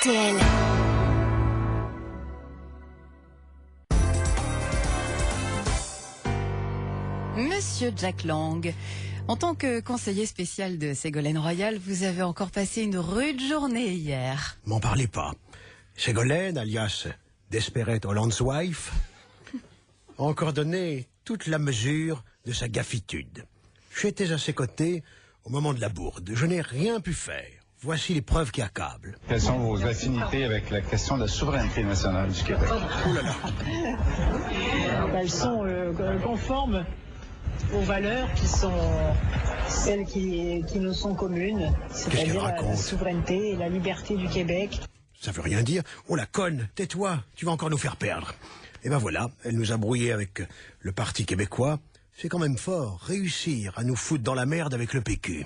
RTL. Monsieur Jack Lang, en tant que conseiller spécial de Ségolène Royal, vous avez encore passé une rude journée hier. M'en parlez pas. Ségolène, alias Desperate Holland's Wife, a encore donné toute la mesure de sa gaffitude. J'étais à ses côtés au moment de la bourde. Je n'ai rien pu faire. Voici les preuves qui accablent. Quelles sont vos affinités avec la question de la souveraineté nationale du Québec? Oh là là. Elles sont conformes aux valeurs qui sont celles qui nous sont communes, c'est-à-dire la souveraineté et la liberté du Québec. Ça veut rien dire. Oh la conne, tais-toi, tu vas encore nous faire perdre. Et ben voilà, elle nous a brouillé avec le Parti québécois. C'est quand même fort, réussir à nous foutre dans la merde avec le PQ.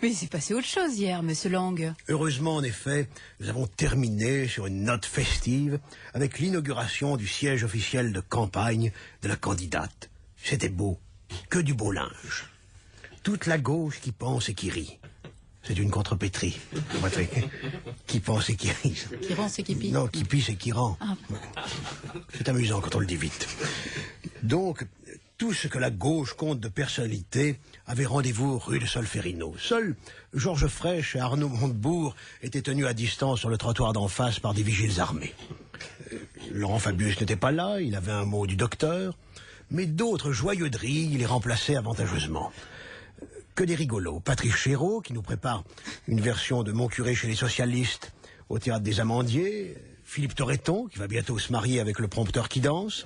Mais il s'est passé autre chose hier, monsieur Lang. Heureusement, en effet, nous avons terminé sur une note festive avec l'inauguration du siège officiel de campagne de la candidate. C'était beau, que du beau linge. Toute la gauche qui pense et qui rit. C'est une contrepétrie. Qui pense et qui rit. Qui rend, c'est qui pille. Non, qui pisse et qui rend. Ah. C'est amusant quand on le dit vite. Donc, tout ce que la gauche compte de personnalité avait rendez-vous rue de Solferino. Seuls Georges Frêche et Arnaud Montebourg étaient tenus à distance sur le trottoir d'en face par des vigiles armés. Laurent Fabius n'était pas là, il avait un mot du docteur, mais d'autres joyeux de rire les remplaçaient avantageusement. Que des rigolos. Patrice Chéreau, qui nous prépare une version de Mon curé chez les socialistes au Théâtre des Amandiers. Philippe Torreton, qui va bientôt se marier avec le prompteur qui danse.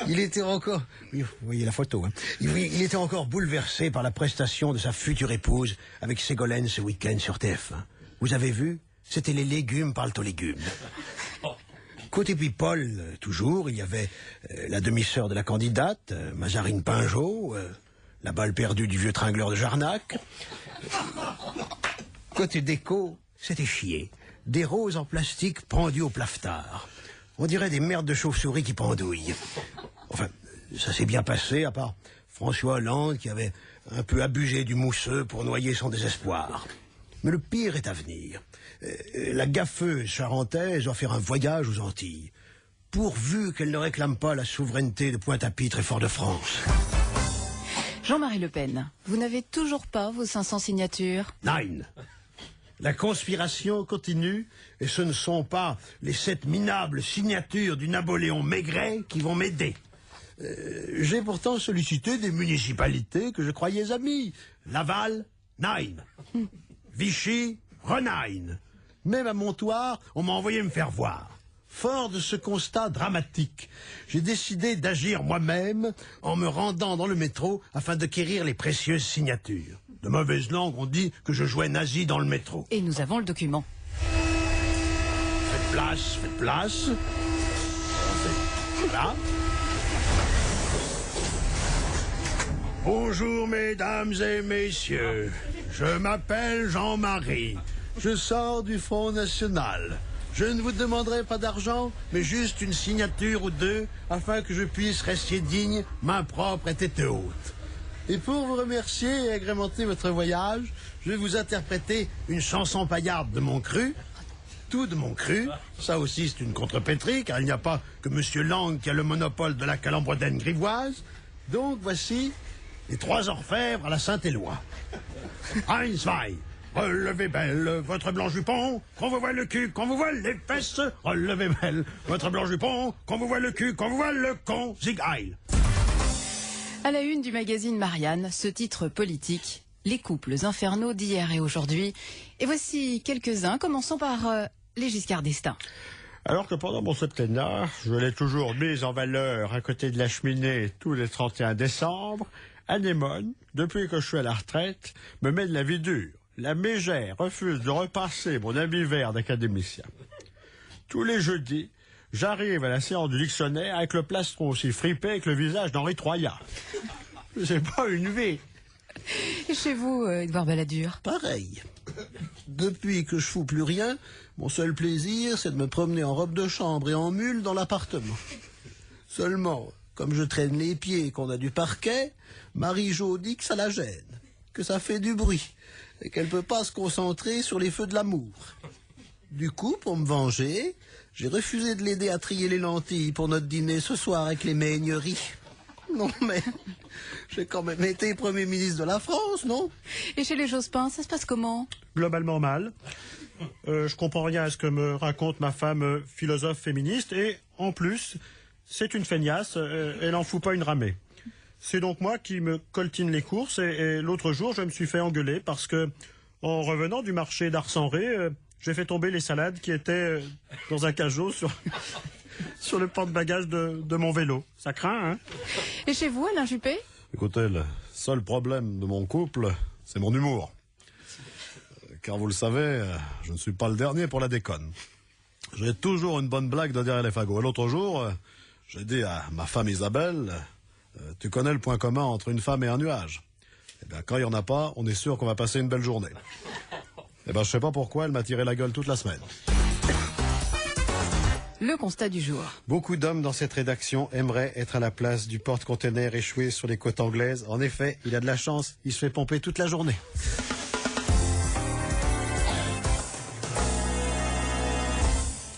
Il était encore... Oui, vous voyez la photo. Hein. Il était encore bouleversé par la prestation de sa future épouse avec Ségolène ce week-end sur TF1. Vous avez vu? C'était les légumes parlent aux légumes. Côté people, toujours, il y avait la demi-sœur de la candidate, Mazarine Pinjot, la balle perdue du vieux tringleur de Jarnac. Côté déco, c'était chier. Des roses en plastique pendues au plaftard. On dirait des merdes de chauve-souris qui pendouillent. Enfin, ça s'est bien passé, à part François Hollande qui avait un peu abusé du mousseux pour noyer son désespoir. Mais le pire est à venir. La gaffeuse charentaise doit faire un voyage aux Antilles, pourvu qu'elle ne réclame pas la souveraineté de Pointe-à-Pitre et Fort-de-France. Jean-Marie Le Pen, vous n'avez toujours pas vos 500 signatures? Nine. La conspiration continue et ce ne sont pas les 7 minables signatures du Napoléon Maigret qui vont m'aider. J'ai pourtant sollicité des municipalités que je croyais amies. Laval, nine. Vichy, renine. Même à Montoire, on m'a envoyé me faire voir. Fort de ce constat dramatique, j'ai décidé d'agir moi-même en me rendant dans le métro afin de quérir les précieuses signatures. De mauvaise langue, on dit que je jouais nazi dans le métro. Et nous avons le document. Faites place, faites place. Voilà. Bonjour mesdames et messieurs, je m'appelle Jean-Marie, je sors du Front National. Je ne vous demanderai pas d'argent, mais juste une signature ou deux, afin que je puisse rester digne, main propre et tête haute. Et pour vous remercier et agrémenter votre voyage, je vais vous interpréter une chanson paillarde de mon cru. Tout de mon cru, ça aussi c'est une contrepétrie, car il n'y a pas que Monsieur Lang qui a le monopole de la calembredaine grivoise. Donc voici les 3 orfèvres à la Saint-Éloi. Ein, zwei, relevez belle votre blanc jupon, qu'on vous voit le cul, qu'on vous voit les fesses. Relevez belle votre blanc jupon, qu'on vous voit le cul, qu'on vous voit le con. Zig Heil. À la une du magazine Marianne, ce titre politique, les couples infernaux d'hier et aujourd'hui. Et voici quelques-uns, commençons par les Giscard d'Estaing. Alors que pendant mon septennat, je l'ai toujours mise en valeur à côté de la cheminée tous les 31 décembre, Anémone, depuis que je suis à la retraite, me met de la vie dure. La mégère refuse de repasser mon habit vert d'académicien. Tous les jeudis, j'arrive à la séance du dictionnaire avec le plastron aussi fripé avec le visage d'Henri Troyat. C'est pas une vie. Et chez vous, Édouard Balladur? Pareil. Depuis que je fous plus rien, mon seul plaisir, c'est de me promener en robe de chambre et en mule dans l'appartement. Seulement, comme je traîne les pieds et qu'on a du parquet, Marie-Jo dit que ça la gêne. que ça fait du bruit et qu'elle peut pas se concentrer sur les feux de l'amour. Du coup, pour me venger, j'ai refusé de l'aider à trier les lentilles pour notre dîner ce soir avec les meigneries. Non mais, j'ai quand même été Premier ministre de la France, non? Et chez les Jospin, ça se passe comment? Globalement mal. Je comprends rien à ce que me raconte ma femme philosophe féministe et, en plus, c'est une feignasse, elle en fout pas une ramée. C'est donc moi qui me coltine les courses et l'autre jour, je me suis fait engueuler parce que, en revenant du marché d'Arcenré, j'ai fait tomber les salades qui étaient dans un cajot sur le porte-bagages de mon vélo. Ça craint, hein? Et chez vous, Alain Juppé? Écoutez, le seul problème de mon couple, c'est mon humour. Car vous le savez, je ne suis pas le dernier pour la déconne. J'ai toujours une bonne blague de derrière les fagots. Et l'autre jour, j'ai dit à ma femme Isabelle, tu connais le point commun entre une femme et un nuage? Eh bien, quand il n'y en a pas, on est sûr qu'on va passer une belle journée. Eh bien, je sais pas pourquoi elle m'a tiré la gueule toute la semaine. Le constat du jour. Beaucoup d'hommes dans cette rédaction aimeraient être à la place du porte-container échoué sur les côtes anglaises. En effet, il a de la chance, il se fait pomper toute la journée.